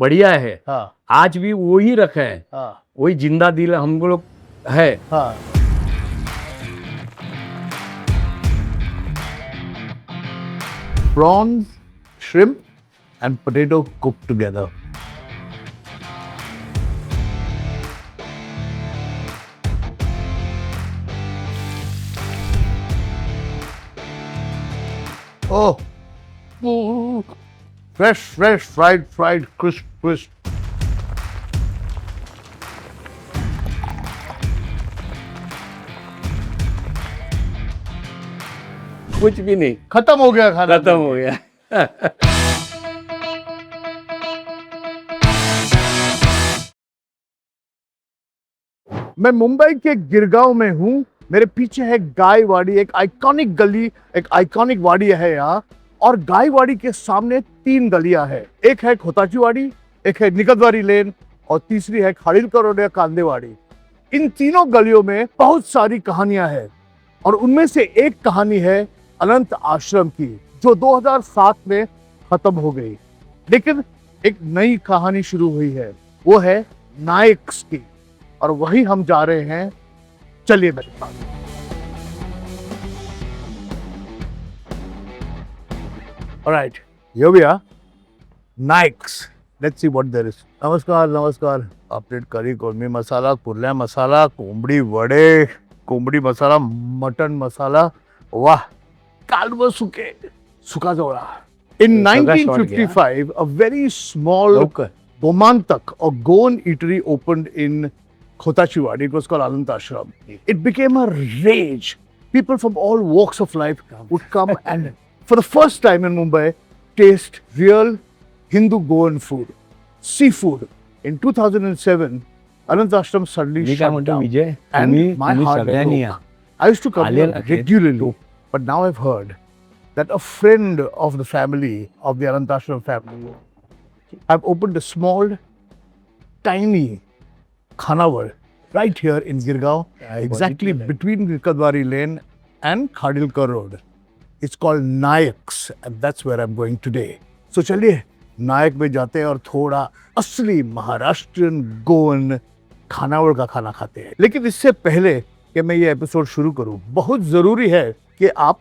बढ़िया है। हाँ आज भी वो ही रखे हैं, हाँ वही जिंदा दिल हम लोग है। हाँ। Prawns, shrimp and potato cooked together. Oh, fresh, fried, crisp. कुछ भी नहीं, खत्म हो गया खाना। खत्म हो गया। मैं मुंबई के गिरगांव में हूँ। मेरे पीछे है गायवाड़ी, एक आइकॉनिक गली, एक आइकॉनिक वाड़ी है यहाँ। और गायवाड़ी के सामने 3 गलियां है। एक है खोताचीवाड़ी, एक है निकतवारी लेन और तीसरी है खाड़िलकर रोड या कांदेवाड़ी। इन तीनों गलियों में बहुत सारी कहानियां हैं और उनमें से एक कहानी है अनंत आश्रम की, जो 2007 में खत्म हो गई। लेकिन एक नई कहानी शुरू हुई है, वो है नायक्स की, और वही हम जा रहे हैं। चलिए मेरे साथ। Alright, here we are. Naik's. Let's see what there is. नमस्कार. अपडेट करी कोळंबी मसाला, कुर्ल्या मसाला, कोंबडी वडे, कोंबडी मसाला, मटन मसाला. वाह, कालवं सुका जोळा. In 1955, a very small Gomantak or Goan eatery opened in Khotachiwadi. It was called Anant Ashram. It became a rage. People from all walks of life would come and, for the first time in Mumbai, taste real Hindu Goan food, seafood. In 2007, Anant Ashram suddenly shut down. Vijay, And my heart broke. I used to come here regularly, but now I've heard that a friend of the family, of the Anant Ashram family, have opened a small, tiny Khanawar right here in Girgaon, exactly between Nikadwari Lane and Khadilkar Road. It's called Naik's, and that's where I'm going today. So चलिए नायक में जाते हैं और थोड़ा असली महाराष्ट्रियन गोवन खानावड़ का खाना खाते हैं। लेकिन इससे पहले कि मैं ये एपिसोड शुरू करूं, बहुत जरूरी है कि आप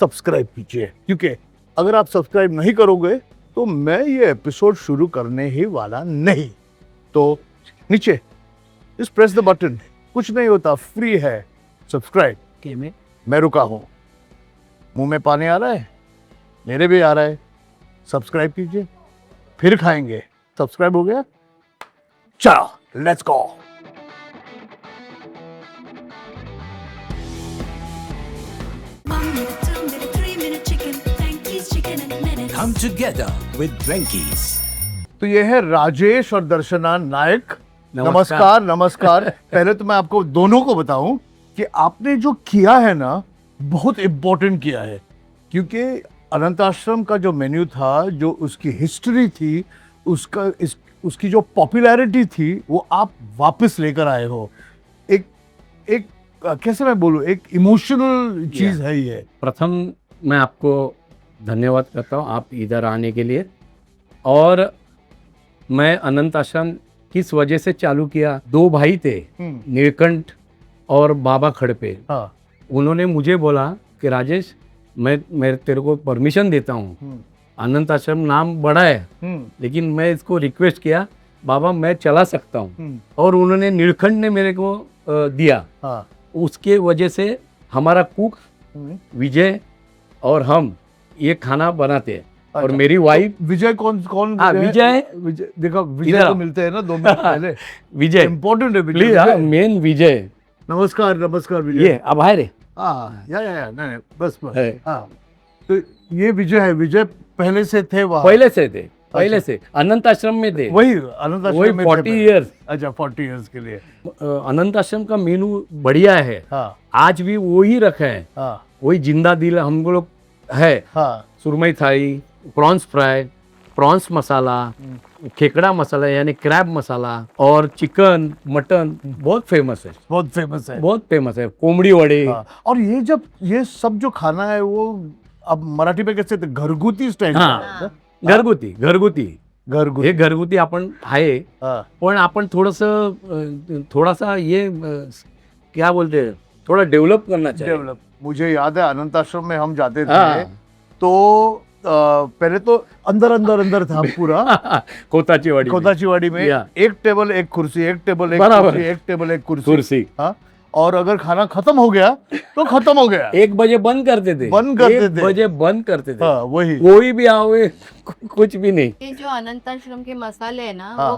सब्सक्राइब कीजिए, क्योंकि अगर आप सब्सक्राइब नहीं करोगे तो मैं ये एपिसोड शुरू करने ही वाला नहीं। तो नीचे जस्ट प्रेस द बटन, कुछ नहीं होता, फ्री है। सब्सक्राइब। मैं रुका हूं, मुंह में पानी आ रहा है, मेरे भी आ रहा है। सब्सक्राइब कीजिए, फिर खाएंगे। सब्सक्राइब हो गया? चलो let's go. Come together with Drenkies. तो ये है राजेश और दर्शना नायक। नमस्कार। नमस्कार। पहले तो मैं आपको दोनों को बताऊं कि आपने जो किया है ना, बहुत इम्पोर्टेंट किया है, क्योंकि अनंत आश्रम का जो मेन्यू था, जो उसकी हिस्ट्री थी, उसकी जो पॉपुलैरिटी थी, वो आप वापस लेकर आए हो। एक कैसे मैं बोलूं, एक इमोशनल चीज है ये। प्रथम मैं आपको धन्यवाद करता हूँ आप इधर आने के लिए। और मैं अनंत आश्रम किस वजह से चालू किया, 2 भाई थे, नीलकंठ और बाबा खड़पे। हाँ। उन्होंने मुझे बोला कि राजेश, मैं तेरे को परमिशन देता हूँ, अनंत आश्रम नाम बड़ा है, लेकिन मैं इसको रिक्वेस्ट किया, बाबा मैं चला सकता हूँ। और उन्होंने नीलकंठ ने मेरे को दिया। हाँ। उसके वजह से हमारा कुक विजय और हम ये खाना बनाते हैं। और मेरी वाइफ विजय कौन विजय देखो, विजय तो मिलते हैं ना 2 मिनट पहले। विजय इम्पोर्टेंट है प्लीज, मेन विजय। नमस्कार विजय। ये अब है रे। हाँ, या नहीं, बस है। हाँ, तो ये विजय है। विजय पहले से थे वहाँ? पहले से अनंत आश्रम में थे। वही अनंत आश्रम वही में 40 इयर्स। अच्छा, 40 इयर्स के लिए। अनंत आश्रम का मेनू बढ़िया है। हाँ। आज भी वो ही रखे हैं। हाँ। वही जिंदा दिल हम लोग है। हाँ। सुरमई थाली, प्रॉन्स फ्राई, प्रॉन्स मसाला, खेकड़ा मसाला यानी क्रैब मसाला, और चिकन मटन बहुत फेमस है। कोंबड़ी वड़े। हाँ। और ये सब जो खाना है वो अब मराठी में कैसे घरगुती स्टाइल। हाँ, घरगुती घरगुती. हे घरगुती आपण आहे, हा. पण आपण थोडासा ये क्या बोलते हैं, थोड़ा डेवलप करना चाहिए. डेवलप. मुझे याद है अनंत आश्रम में हम जाते थे हाँ. तो पहले तो अंदर था पूरा. कोताची वाडी में. कोताचीवाड़ी में या. एक टेबल एक कुर्सी, एक टेबल एक बराबर. कुर्सी, एक टेबल एक कुर्सी. कुर्सी. हाँ. और अगर खाना खत्म हो गया तो खत्म हो गया. 1 बजे बंद करते थे. बंद करते 1 थे. बजे बंद करते थे. हाँ, वही. कोई भी आवे कुछ भी नहीं. ये जो अनंताश्रम के मसाले है ना हाँ. वो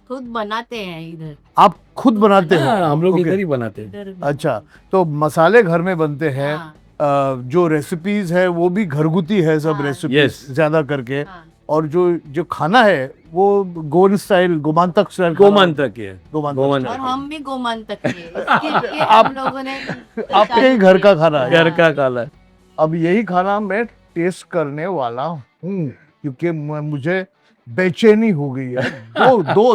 खुद बनाते हैं इधर आप खुद बनाते हो? हाँ, हम लोग ओके. इधर ही बनाते हैं. इधर अच्छा, तो मसाले घर में बनते हैं. हाँ, जो रेसिपीज है वो भी घरगुती है सब हाँ. Recipes Yes. ज्यादा करके. हाँ. और जो खाना है वो गोवन स्टाइल, गोमांतक स्टाइल. गोमांतक है. गोमांतक. गोमांतक. और हम भी गोमांतक के इसके हम लोगों ने आपके ही घर का खाना है. घर का काला है. अब यही खाना मैं टेस्ट करने वाला हूँ क्योंकि मुझे बेचैनी हो गई है.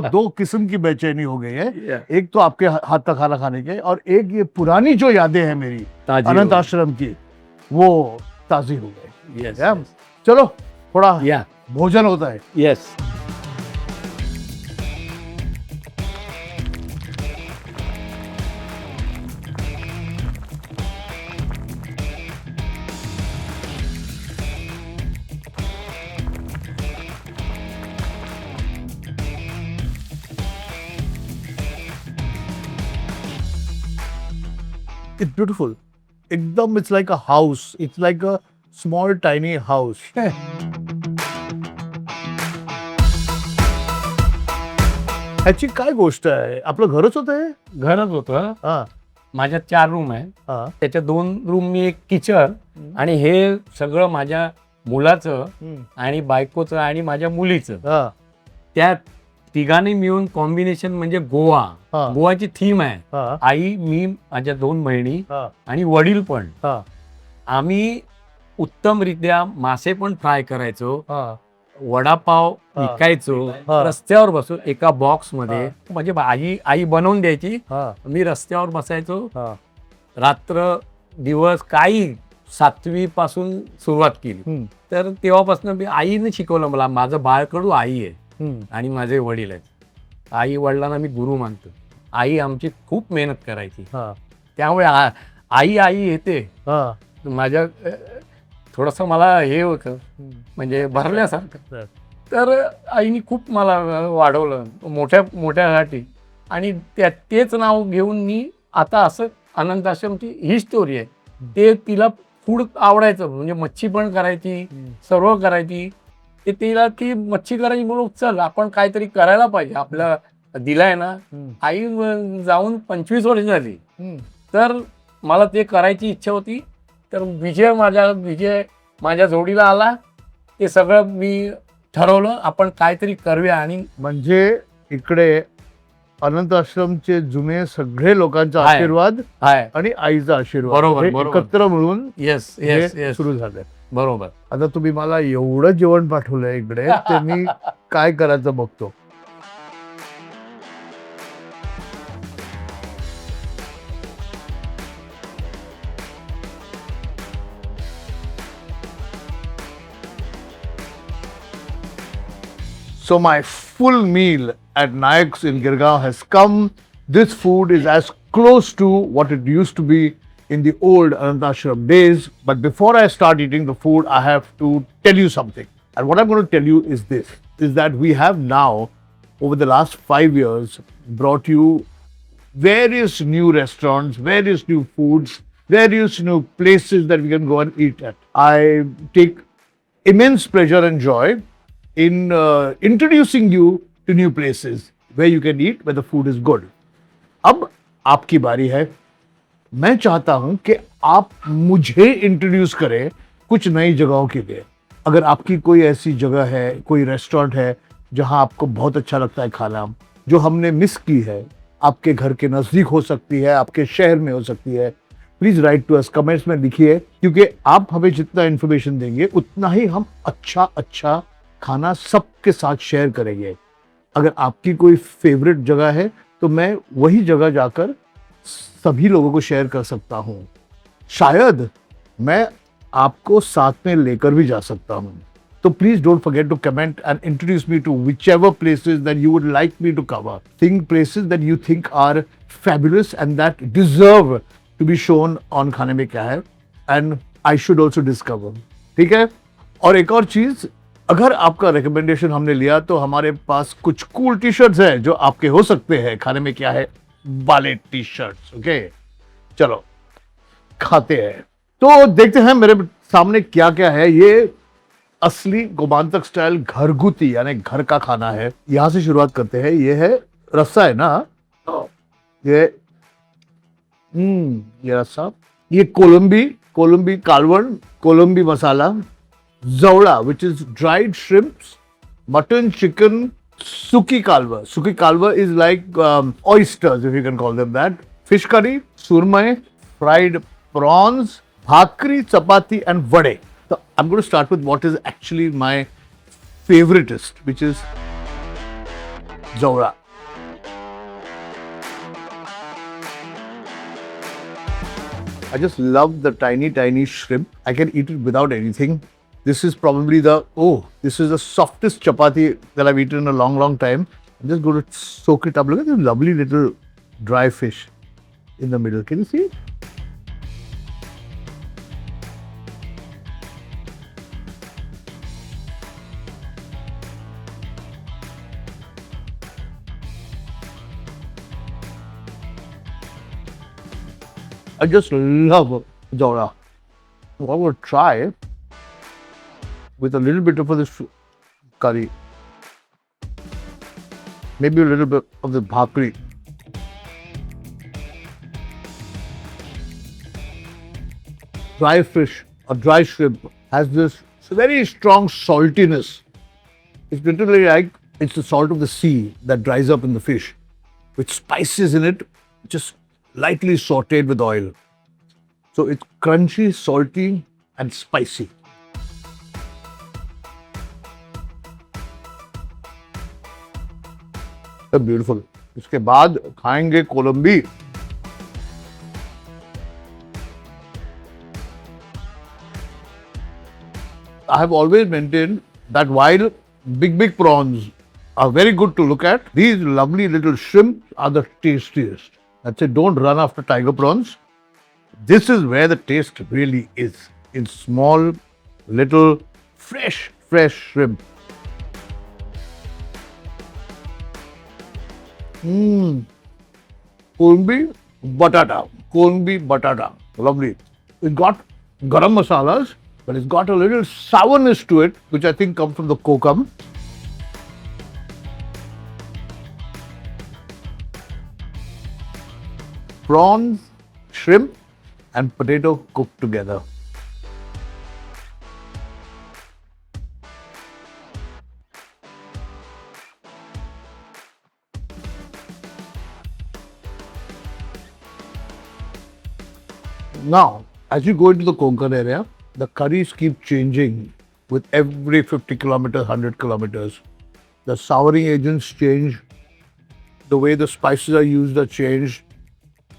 दो किस्म की बेचैनी हो गई है. Yeah. एक तो आपके हाथ का खाना खाने के, और एक ये पुरानी जो यादें हैं मेरी ताजी अनंत हो आश्रम की, वो ताजी हो गई. गई. Yes, Yeah. yes. चलो थोड़ा Yeah. भोजन होता है. Yes. It's beautiful. एकदम it's like a house. It's like a small tiny house. ह्याची काय गोष्ट आहे? आपलं घरच होतं हे? घरच होतं. हा. माझ्यात 4 रूम आहे. हा. त्याच्या 2 रूम मी एक किचन, आणि हे सगळं माझ्या मुलाचं आणि बायकोचं आणि माझ्या मुलीचं. हा. त्या तिघांनी मिळून कॉम्बिनेशन म्हणजे गोवा. हा. गोवाची थीम आहे. हा. आई, मी, माझ्या 2 बहिणी हा. आणि वडील पण. हा. आम्ही उत्तमरित्या मासे पण फ्राय करायचो, हा. वडापाव हा. विकायचो हा. रस्त्यावर बसून एका बॉक्स मध्ये. म्हणजे आई बनवून द्यायची, हा. मी रस्त्यावर बसायचो. हा. रात्र दिवस काही 7वी पासून सुरुवात केली. तर तेव्हापासून मी आईने शिकवलं मला. माझं बाळकडू आई आहे आणि माझे वडील आहेत. आई वडिलांना मी गुरु मानतो. आई आमची खूप मेहनत करायची, हा. त्यामुळे आई येते हा. माझ्या. थोडंसं मला हे होतं म्हणजे भरल्यासारखं. तर आईने खूप मला वाढवलं मोठ्यासाठी, आणि तेच नाव घेऊन मी आता असं अनंत आश्रमची ही स्टोरी आहे. ते तिला फूड आवडायचं, म्हणजे मच्छी पण करायची, सर्व करायची. ते तिला ती मच्छी करायची म्हणून चल आपण काहीतरी करायला पाहिजे, आपल्या दिलाय ना. आई जाऊन 25 वर्ष झाली, तर मला ते करायची इच्छा होती. तर विजय माझ्या जोडीला आला. ते सगळं मी ठरवलं आपण काहीतरी करूया. आणि म्हणजे इकडे अनंत आश्रमचे जुने सगळे लोकांचा आहे. आशीर्वाद आहे. आणि आईचा आशीर्वाद बरोबर, हे बरोबर. एकत्र मिळून येस हे येस येस सुरू झालंय. बरोबर. आता तुम्ही मला एवढं जेवण पाठवलंय इकडे, ते मी काय करायचं बघतो. So my full meal at Nayak's in Girgaon has come. This food is as close to what it used to be in the old Anantashram days. But before I start eating the food, I have to tell you something. And what I'm going to tell you is this, is that we have now, over the last 5 years, brought you various new restaurants, various new foods, various new places that we can go and eat at. I take immense pleasure and joy in introducing you to new places where you can eat, where the food is good. अब आपकी बारी है. मैं चाहता हूं कि आप मुझे इंट्रोड्यूस करें कुछ नई जगहों के लिए. अगर आपकी कोई ऐसी जगह है, कोई रेस्टोरेंट है जहां आपको बहुत अच्छा लगता है खाना, जो हमने मिस की है, आपके घर के नज़दीक हो सकती है, आपके शहर में हो सकती है, please write to us, comments में लिखिए. क्योंकि आप हमें जितना इन्फॉर्मेशन देंगे उतना ही हम अच्छा खाना सबके साथ शेयर करेंगे. अगर आपकी कोई फेवरेट जगह है तो मैं वही जगह जाकर सभी लोगों को शेयर कर सकता हूँ. शायद मैं आपको साथ में लेकर भी जा सकता हूँ. So please don't forget to comment and introduce me to whichever places that you would like me to cover. Think places that you think are fabulous and that deserve to be shown on खाने में क्या है, and I should also discover. ठीक है? और एक और चीज, अगर आपका रिकमेंडेशन हमने लिया तो हमारे पास कुछ कूल टी शर्ट्स हैं जो आपके हो सकते हैं खाने में क्या है वाले टी शर्ट्स. ओके, चलो खाते हैं. तो देखते हैं मेरे सामने क्या क्या है. ये असली गोमांतक स्टाइल घरगुती यानी घर का खाना है. यहां से शुरुआत करते हैं. ये है रस्सा है ना, ये ये रस्सा, ये कोलंबी कालवण, कोलंबी मसाला, जवड़ा which is dried shrimps, mutton, chicken, suki kalva. Suki kalva is like oysters, if you can call them that. Fish curry, surmai, fried prawns, bhakri, chapati and vade. So I'm going to start with what is actually my favoritist, which is jawra. I just love the tiny shrimp. I can eat it without anything. This is probably this is the softest chapati that I've eaten in a long time. I'm just going to soak it up. Look at this lovely little dry fish in the middle. Can you see it? I just love jawra. So I will try with a little bit of this curry, maybe a little bit of the bhakri. Dry fish or dry shrimp has this very strong saltiness. It's literally like it's the salt of the sea that dries up in the fish, with spices in it, just lightly sauteed with oil. So it's crunchy, salty and spicy. Beautiful. इसके बाद खाएंगे कोलंबी. I have always maintained that while big prawns are very good to look at, these lovely little shrimp are the tastiest. That's it. Don't run after tiger prawns. This is where the taste really is, in small, little, fresh shrimp. Kolbi batata, lovely. It got garam masalas, but it's got a little sourness to it, which I think comes from the kokum. Prawns, shrimp, and potato cooked together. Now, as you go into the Konkan area, the curries keep changing with every 50 kilometers, 100 kilometers. The souring agents change. The way the spices are used are changed.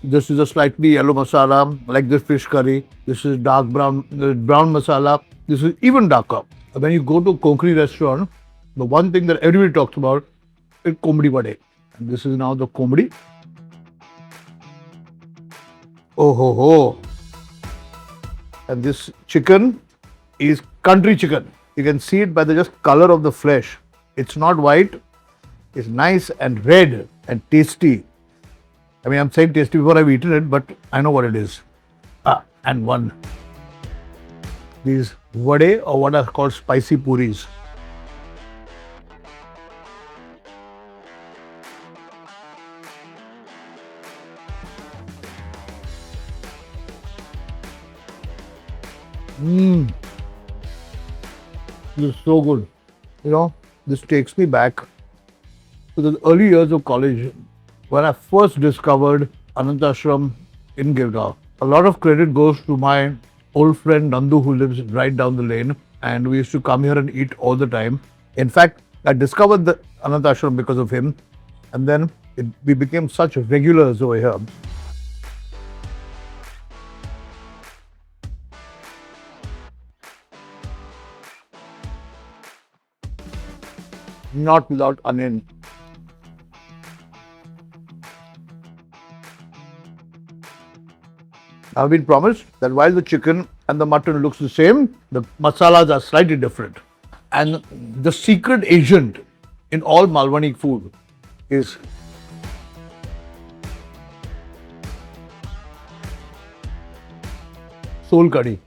This is a slightly yellow masala, like this fish curry. This is dark brown masala. This is even darker. When you go to a Konkani restaurant, the one thing that everybody talks about is komdi vade. And this is now the komdi. Oh ho ho! And this chicken is country chicken. You can see it by the just color of the flesh. It's not white. It's nice and red and tasty. I mean, I'm saying tasty before I've eaten it, but I know what it is. And one. These vade, or what are called spicy puris. This is so good. You know, this takes me back to the early years of college when I first discovered Anant Ashram in Girgaon. A lot of credit goes to my old friend Nandu, who lives right down the lane, and we used to come here and eat all the time. In fact, I discovered the Anant Ashram because of him, and then we became such regulars over here. not without onion. I've been promised that while the chicken and the mutton looks the same, the masalas are slightly different. And the secret agent in all Malwani food is soul curry,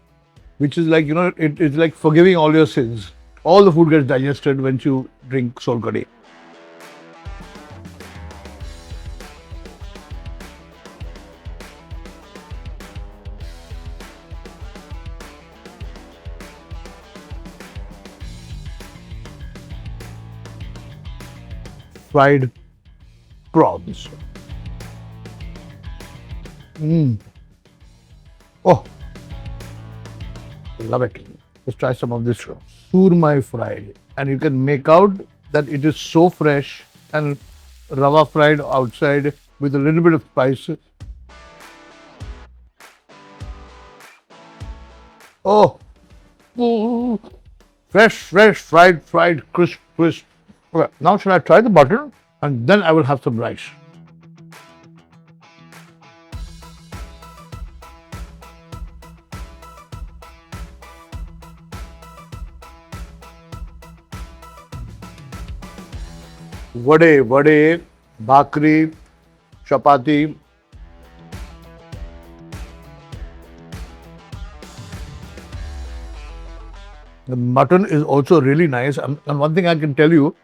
which is like, it's like forgiving all your sins. All the food gets digested when you drink soul curry. Fried prawns. Oh, love it. Let's try some of this surmai fried. And you can make out that it is so fresh and rava fried outside with a little bit of spices. Oh, fresh, fried, crisp. Okay, now should I try the butter? And then I will have some rice. Vade, bhakri, chapati. The mutton is also really nice. And one thing I can tell you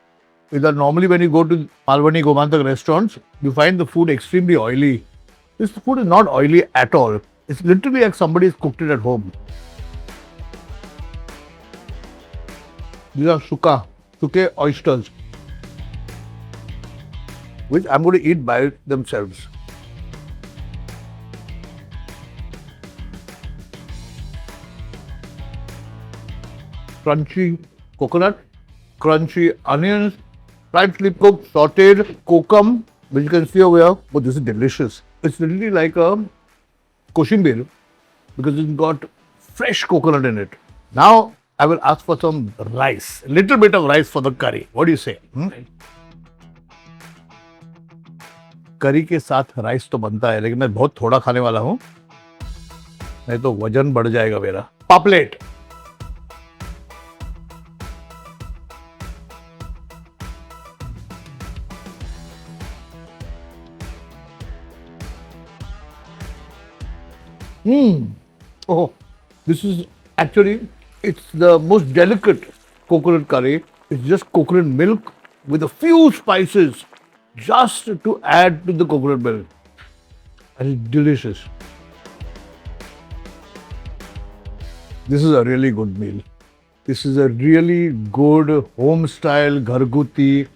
is that normally when you go to Malwani Gomantak restaurants, you find the food extremely oily. This food is not oily at all. It's literally like somebody has cooked it at home. These are suke oysters, which I'm going to eat by themselves. Crunchy coconut, crunchy onions, slightly cooked, sauteed kokum, which you can see over here. Oh, this is delicious. It's literally like a koshimbir because it's got fresh coconut in it. Now, I will ask for some rice, a little bit of rice for the curry. What do you say? करी के साथ rice तो बनता है, लेकिन मैं बहुत थोड़ा खाने वाला हूं, नहीं तो वजन बढ़ जाएगा मेरा. पापलेट. Oh, this is actually, it's the most delicate coconut curry. It's just coconut milk with a few spices just to add to the coconut milk. And it's delicious. This is a really good meal. This is a really good home-style Gharguti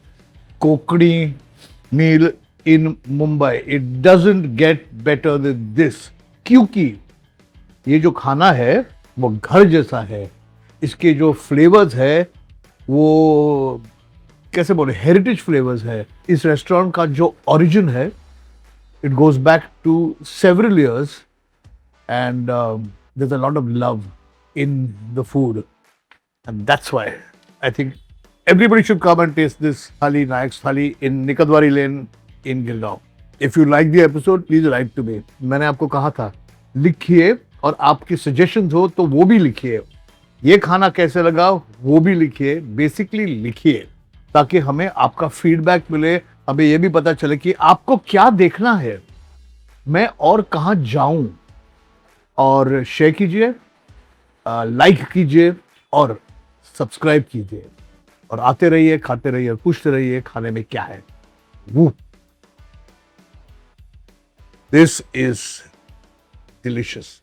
Konkani meal in Mumbai. It doesn't get better than this. क्योंकि ये जो खाना है वो घर जैसा है. इसके जो फ्लेवर्स है वो कैसे बोले, हेरिटेज फ्लेवर्स है. इस रेस्टोरेंट का जो ओरिजिन है, it goes back to several years and there is a lot of love in the food and that's why I think everybody should come and taste this thali, Nayak's Thali in Nikadwari Lane in Gurgaon. If you like the episode, please write to me. मैंने आपको कहा था लिखिए, और आपकी suggestions हो तो वो भी लिखिए. ये खाना कैसे लगा वो भी लिखिए. बेसिकली लिखिए ताकि हमें आपका फीडबैक मिले, हमें ये भी पता चले कि आपको क्या देखना है, मैं और कहाँ जाऊं. और शेयर कीजिए, लाइक कीजिए और सब्सक्राइब कीजिए. और आते रहिए, खाते रहिए, पूछते रहिए खाने में क्या है. This is delicious.